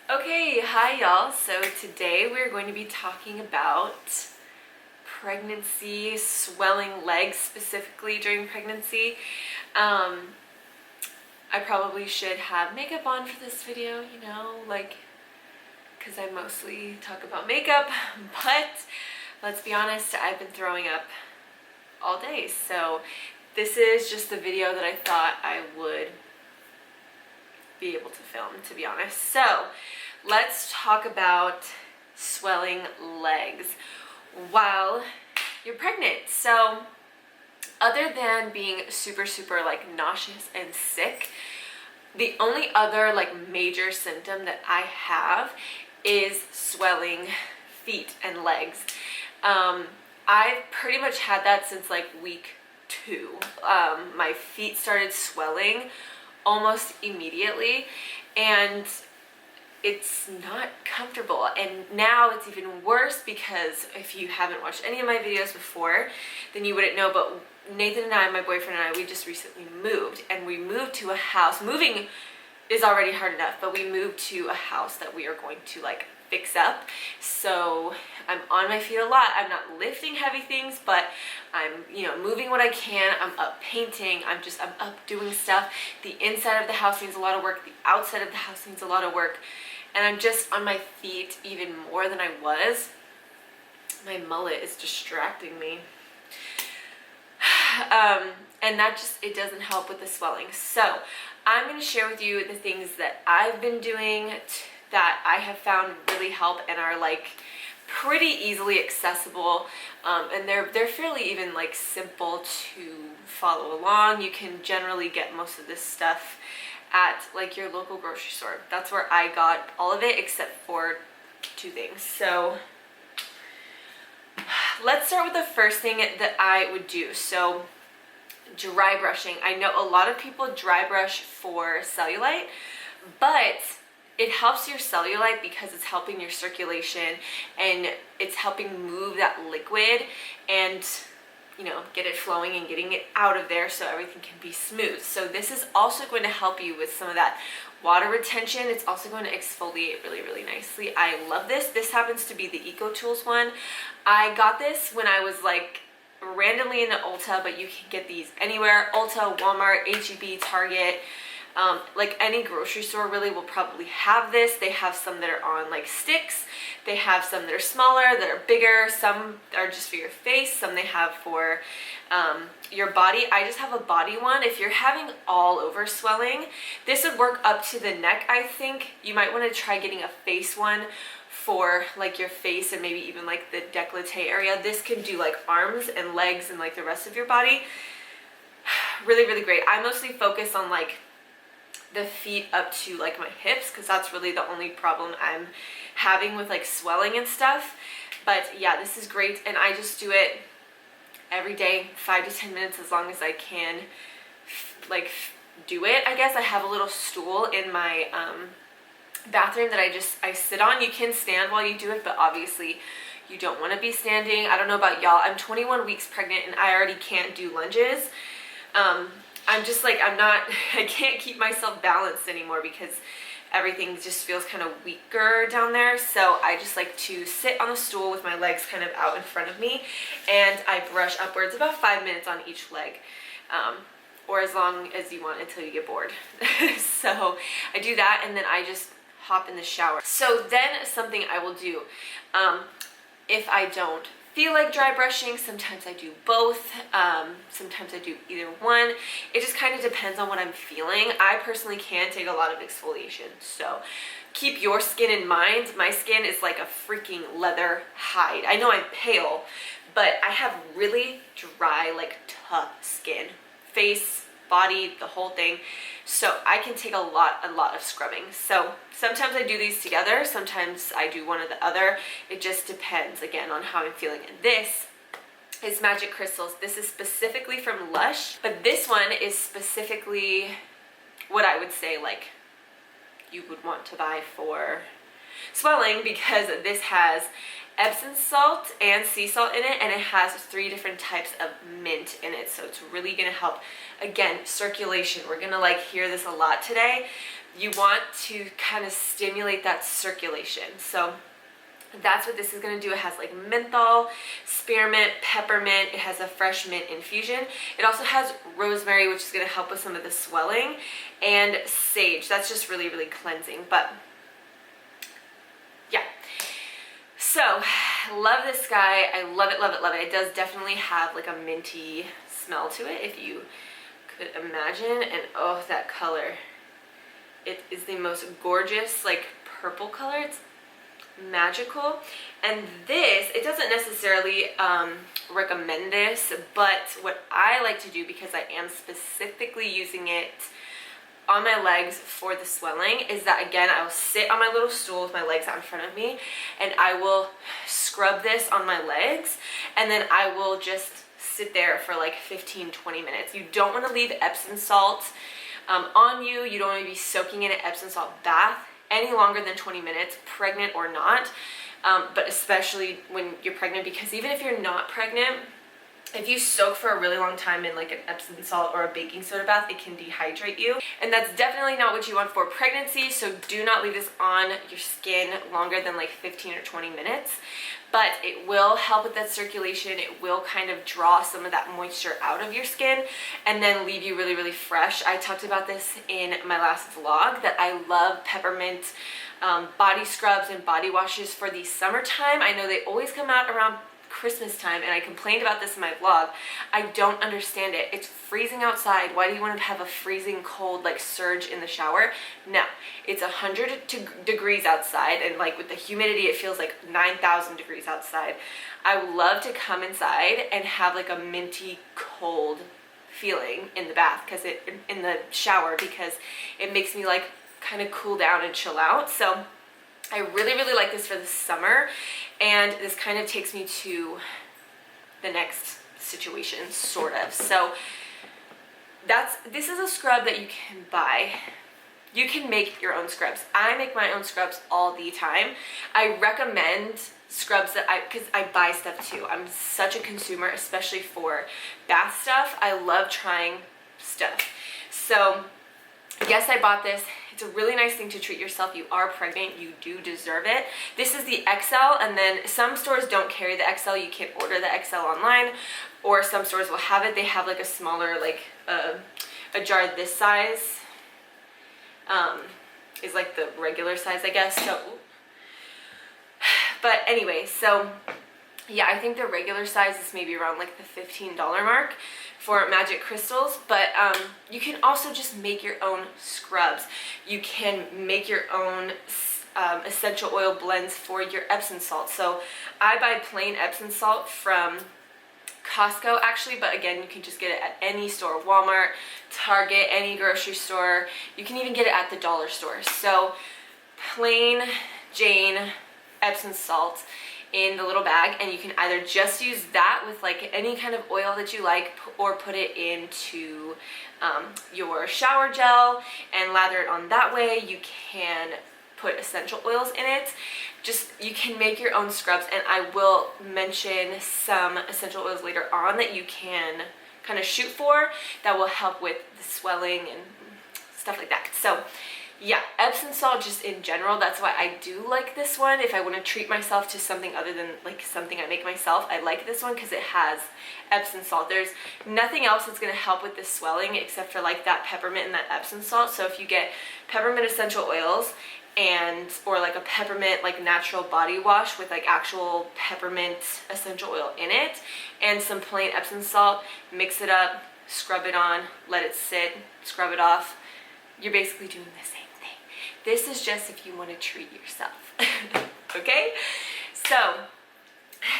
Okay, hi y'all. So today we're going to be talking about pregnancy, swelling legs specifically during pregnancy. I probably should have makeup on for this video, because I mostly talk about makeup, but let's be honest, I've been throwing up all day. So this is just the video that I thought I would be able to film, to be honest. So let's talk about swelling legs while you're pregnant. So other than being super nauseous and sick, the only other major symptom that I have is swelling feet and legs. I've pretty much had that since week 2. My feet started swelling almost immediately, and it's not comfortable. And now it's even worse because if you haven't watched any of my videos before, then you wouldn't know, but Nathan and I, my boyfriend and I, we just recently moved, and we moved to a house. Moving is already hard enough, but we moved to a house that we are going to fix up. So I'm on my feet a lot. I'm not lifting heavy things, but I'm moving what I can. I'm up painting. I'm up doing stuff. The inside of the house needs a lot of work. The outside of the house needs a lot of work. And I'm just on my feet even more than I was. My mullet is distracting me. And that it doesn't help with the swelling. So I'm going to share with you the things that I've been doing that I have found really help and are pretty easily accessible, and they're fairly even simple to follow along. You can generally get most of this stuff at your local grocery store. That's where I got all of it except for 2 things. So let's start with the first thing that I would do. So dry brushing. I know a lot of people dry brush for cellulite, but it helps your cellulite because it's helping your circulation and it's helping move that liquid and get it flowing and getting it out of there so everything can be smooth. So this is also going to help you with some of that water retention. It's also going to exfoliate really nicely. I love this. This happens to be the Eco Tools one. I got this when I was randomly in Ulta, but you can get these anywhere. Ulta, Walmart, H-E-B, Target. Any grocery store really will probably have this. They have some that are on sticks. They have some that are smaller, that are bigger. Some are just for your face. Some they have for your body. I just have a body one. If you're having all over swelling, this would work up to the neck, I think. You might want to try getting a face one for your face and maybe even the décolleté area. This can do arms and legs and the rest of your body. Really great. I mostly focus on the feet up to my hips because that's really the only problem I'm having with swelling and stuff. But yeah, this is great, and I just do it every day, 5 to 10 minutes, as long as I can do it. I guess I have a little stool in my bathroom that I sit on. You can stand while you do it, but obviously you don't want to be standing. I don't know about y'all. I'm 21 weeks pregnant and I already can't do lunges. I'm just I can't keep myself balanced anymore because everything just feels kind of weaker down there. So I just like to sit on the stool with my legs kind of out in front of me, and I brush upwards about 5 minutes on each leg, or as long as you want until you get bored. So I do that, and then I just hop in the shower. So then something I will do, if I don't feel like dry brushing, sometimes I do both, sometimes I do either one. It just kind of depends on what I'm feeling. I personally can take a lot of exfoliation, so keep your skin in mind. My skin is like a freaking leather hide. I know I'm pale, but I have really dry, tough skin. Face, body, the whole thing. So I can take a lot of scrubbing. So sometimes I do these together, sometimes I do one or the other. It just depends, again, on how I'm feeling. And this is Magic Crystals. This is specifically from Lush, but this one is specifically what I would say you would want to buy for swelling, because this has Epsom salt and sea salt in it, and it has 3 different types of mint in it, so it's really going to help, again, circulation. We're going to hear this a lot today. you want to kind of stimulate that circulation. So that's what this is going to do. It has like menthol, spearmint, peppermint. It has a fresh mint infusion. It also has rosemary, which is going to help with some of the swelling, and sage. That's just really, really cleansing. But yeah. So, love this guy. I love it, love it, love it. It does definitely have like a minty smell to it, if you could imagine. And oh, that color. It is the most gorgeous, like, purple color. It's magical. And this, it doesn't necessarily recommend this, but what I like to do, because I am specifically using it on my legs for the swelling, is that again, I will sit on my little stool with my legs out in front of me, and I will scrub this on my legs, and then I will just sit there for like 15-20 minutes. You don't want to leave Epsom salt on you. You don't want to be soaking in an Epsom salt bath any longer than 20 minutes, pregnant or not, but especially when you're pregnant, because even if you're not pregnant, if you soak for a really long time in like an Epsom salt or a baking soda bath, it can dehydrate you. And that's definitely not what you want for pregnancy, so do not leave this on your skin longer than like 15 or 20 minutes. But it will help with that circulation. It will kind of draw some of that moisture out of your skin and then leave you really, really fresh. I talked about this in my last vlog, that I love peppermint body scrubs and body washes for the summertime. I know they always come out around Christmas time, and I complained about this in my vlog. I don't understand it. It's freezing outside. Why do you want to have a freezing cold like surge in the shower? No, it's 100 degrees outside, and like with the humidity it feels like 9,000 degrees outside. I would love to come inside and have like a minty cold feeling in the bath, because in the shower, because it makes me like kind of cool down and chill out. So I really, really like this for the summer, and this kind of takes me to the next situation, sort of. So this is a scrub that you can buy. You can make your own scrubs. I make my own scrubs all the time. I recommend scrubs because I buy stuff too. I'm such a consumer, especially for bath stuff. I love trying stuff. So yes, I bought this. It's a really nice thing to treat yourself. You are pregnant, you do deserve it. This is the XL, and then some stores don't carry the XL. You can order the XL online, or some stores will have it. They have like a smaller, like a jar this size is like the regular size, I guess. So, but anyway, so yeah, I think the regular size is maybe around like the $15 mark for magic crystals, but you can also just make your own scrubs. You can make your own essential oil blends for your Epsom salt. So I buy plain Epsom salt from Costco actually, but again, you can just get it at any store, Walmart, Target, any grocery store. You can even get it at the dollar store. So plain Jane Epsom salt in the little bag, and you can either just use that with like any kind of oil that you like, or put it into your shower gel and lather it on that way. You can put essential oils in it. Just, you can make your own scrubs, and I will mention some essential oils later on that you can kind of shoot for that will help with the swelling and stuff like that. So yeah, Epsom salt just in general, that's why I do like this one. If I want to treat myself to something other than like something I make myself, I like this one because it has Epsom salt. There's nothing else that's going to help with this swelling except for like that peppermint and that Epsom salt. So if you get peppermint essential oils or like a peppermint like natural body wash with like actual peppermint essential oil in it and some plain Epsom salt, mix it up, scrub it on, let it sit, scrub it off, you're basically doing the same. This is just if you want to treat yourself. Okay? So,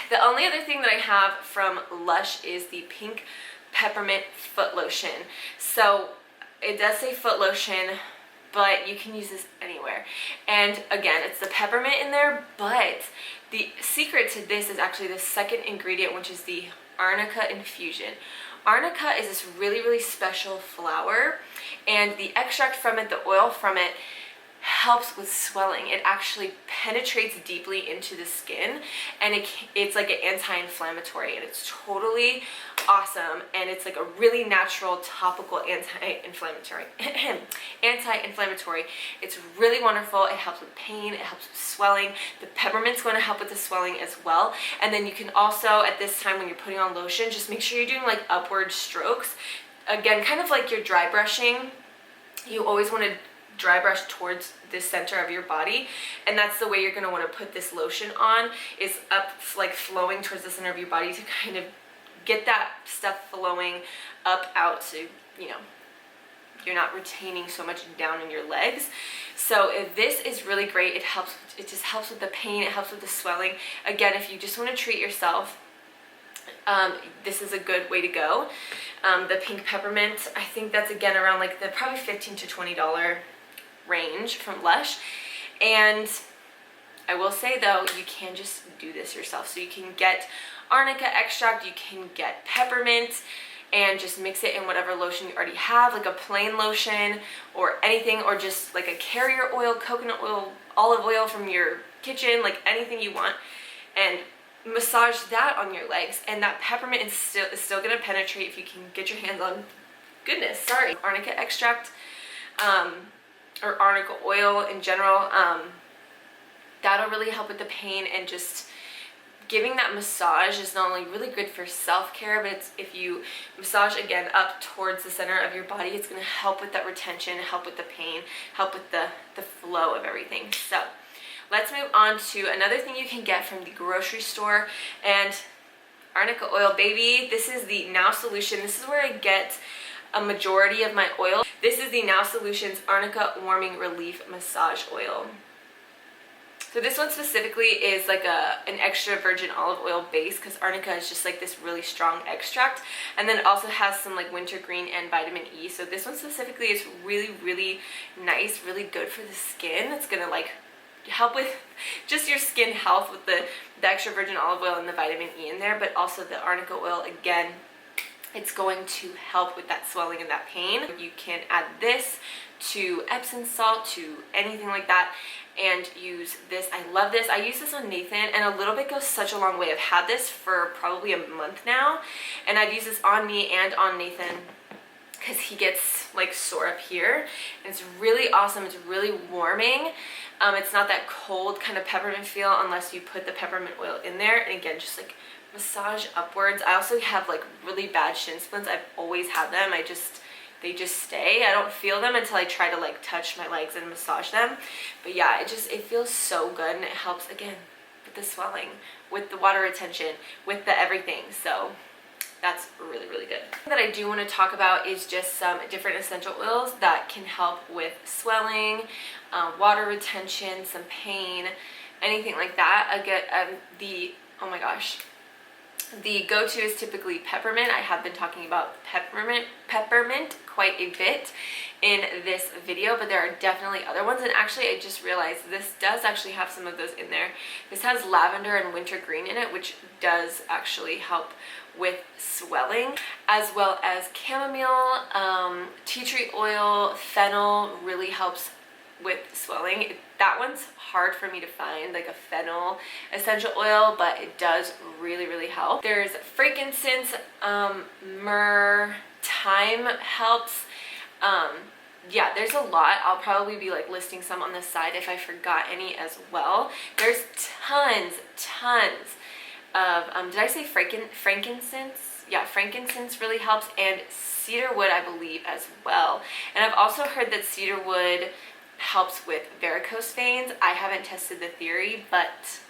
the only other thing that I have from Lush is the pink peppermint foot lotion. So, it does say foot lotion, but you can use this anywhere. And again, it's the peppermint in there, but the secret to this is actually the second ingredient, which is the arnica infusion. Arnica is this really, really special flower, and the extract from it, the oil from it, helps with swelling. It actually penetrates deeply into the skin, and it's like an anti-inflammatory, and it's totally awesome. And it's like a really natural topical anti-inflammatory. It's really wonderful. It helps with pain, it helps with swelling. The peppermint's going to help with the swelling as well. And then you can also, at this time when you're putting on lotion, just make sure you're doing like upward strokes. Again, kind of like you're dry brushing. You always want to dry brush towards the center of your body, and that's the way you're going to want to put this lotion on, is up, like flowing towards the center of your body to kind of get that stuff flowing up out, so you know you're not retaining so much down in your legs. So this is really great. It just helps with the pain, it helps with the swelling. Again, if you just want to treat yourself, this is a good way to go. The pink peppermint, I think that's again around like the probably $15 to $20 range from Lush. And I will say though, you can just do this yourself. So you can get arnica extract, you can get peppermint, and just mix it in whatever lotion you already have, like a plain lotion or anything, or just like a carrier oil, coconut oil, olive oil from your kitchen, like anything you want, and massage that on your legs. And that peppermint is still going to penetrate if you can get your hands on, arnica extract, or arnica oil in general. That'll really help with the pain, and just giving that massage is not only really good for self-care, but if you massage again up towards the center of your body, it's going to help with that retention, help with the pain, help with the flow of everything. So let's move on to another thing you can get from the grocery store, and arnica oil, baby. This is the Now Solution. This is where I get a majority of my oil. This is the Now Solutions Arnica Warming Relief Massage Oil. So this one specifically is like an extra virgin olive oil base, because arnica is just like this really strong extract, and then it also has some like wintergreen and vitamin E. So this one specifically is really, really nice, really good for the skin. It's gonna like help with just your skin health with the extra virgin olive oil and the vitamin E in there, but also the arnica oil, again, it's going to help with that swelling and that pain. You can add this to Epsom salt, to anything like that, and use this. I love this. I use this on Nathan, and a little bit goes such a long way. I've had this for probably a month now, and I've used this on me and on Nathan because he gets like sore up here, and it's really awesome. It's really warming. It's not that cold kind of peppermint feel unless you put the peppermint oil in there, and again, just like massage upwards. I also have like really bad shin splints. I've always had them. They just stay. I don't feel them until I try to like touch my legs and massage them. But yeah, it feels so good, and it helps again with the swelling, with the water retention, with the everything. So that's really, really good. The thing that I do want to talk about is just some different essential oils that can help with swelling, water retention, some pain, anything like that. I get oh my gosh, the go-to is typically peppermint. I have been talking about peppermint quite a bit in this video, but there are definitely other ones. And actually, I just realized this does actually have some of those in there. This has lavender and wintergreen in it, which does actually help with swelling, as well as chamomile, tea tree oil, fennel really helps with swelling. That one's hard for me to find, like a fennel essential oil, but it does really, really help. There's frankincense, myrrh, thyme helps. Yeah, there's a lot. I'll probably be like listing some on the side if I forgot any as well. There's tons of, did I say frankincense? Yeah, frankincense really helps, and cedarwood, I believe, as well. And I've also heard that cedarwood helps with varicose veins. I haven't tested the theory, but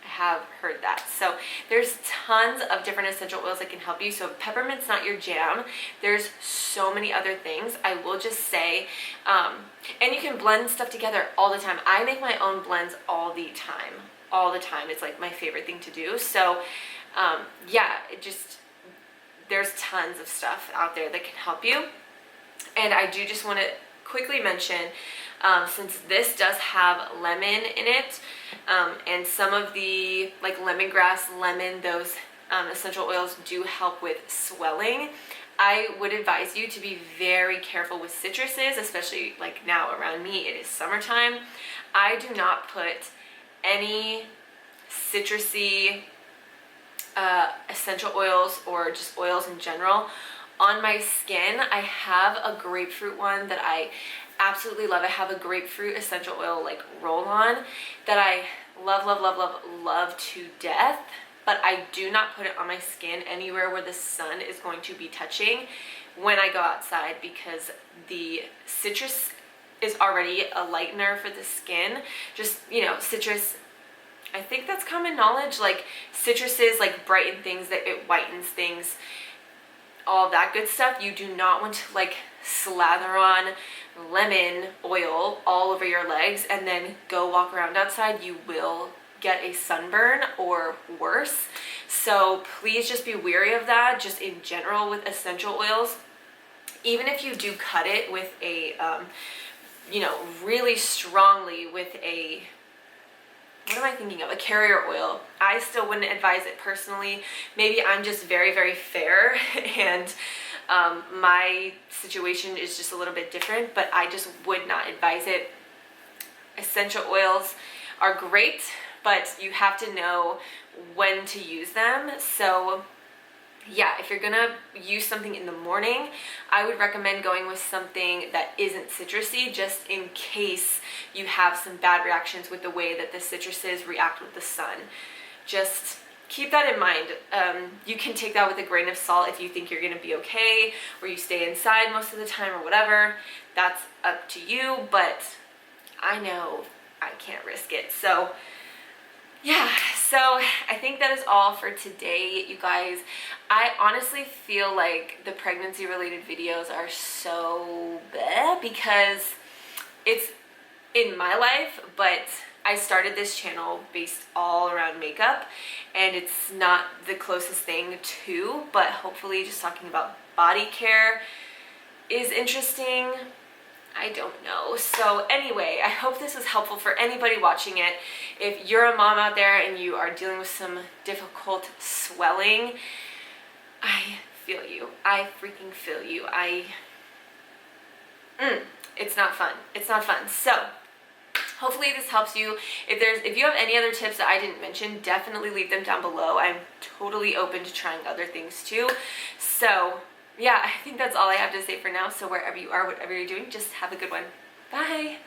I have heard that. So there's tons of different essential oils that can help you. So if peppermint's not your jam, there's so many other things. I will just say, and you can blend stuff together all the time. I make my own blends all the time. It's like my favorite thing to do. So yeah, there's tons of stuff out there that can help you. And I do just want to quickly mention, since this does have lemon in it, and some of the like lemongrass, lemon, those essential oils do help with swelling. I would advise you to be very careful with citruses, especially like now around me, it is summertime. I do not put any citrusy essential oils or just oils in general on my skin. I have a grapefruit one that I absolutely love. I have a grapefruit essential oil like roll-on that I love, love, love, love, love to death, but I do not put it on my skin anywhere where the sun is going to be touching when I go outside, because the citrus is already a lightener for the skin. Just, you know, citrus, I think that's common knowledge, like citruses like brighten things, that it whitens things, all that good stuff. You do not want to like slather on lemon oil all over your legs and then go walk around outside. You will get a sunburn or worse. So please just be wary of that, just in general with essential oils. Even if you do cut it with a, you know, really strongly with a, what am I thinking of? A carrier oil. I still wouldn't advise it personally. Maybe I'm just very, very fair and my situation is just a little bit different, but I just would not advise it. Essential oils are great, but you have to know when to use them. So yeah, if you're gonna use something in the morning, I would recommend going with something that isn't citrusy, just in case you have some bad reactions with the way that the citruses react with the sun. Just keep that in mind. You can take that with a grain of salt if you think you're gonna be okay, or you stay inside most of the time or whatever. That's up to you, but I know I can't risk it. So yeah, so I think that is all for today, you guys. I honestly feel like the pregnancy related videos are so bad because it's in my life, but I started this channel based all around makeup and it's not the closest thing to, but hopefully just talking about body care is interesting. I don't know. So anyway, I hope this was helpful for anybody watching it. If you're a mom out there and you are dealing with some difficult swelling, I feel you. I freaking feel you. It's not fun. It's not fun. So hopefully this helps you. If you have any other tips that I didn't mention, definitely leave them down below. I'm totally open to trying other things too. So yeah, I think that's all I have to say for now. So wherever you are, whatever you're doing, just have a good one. Bye.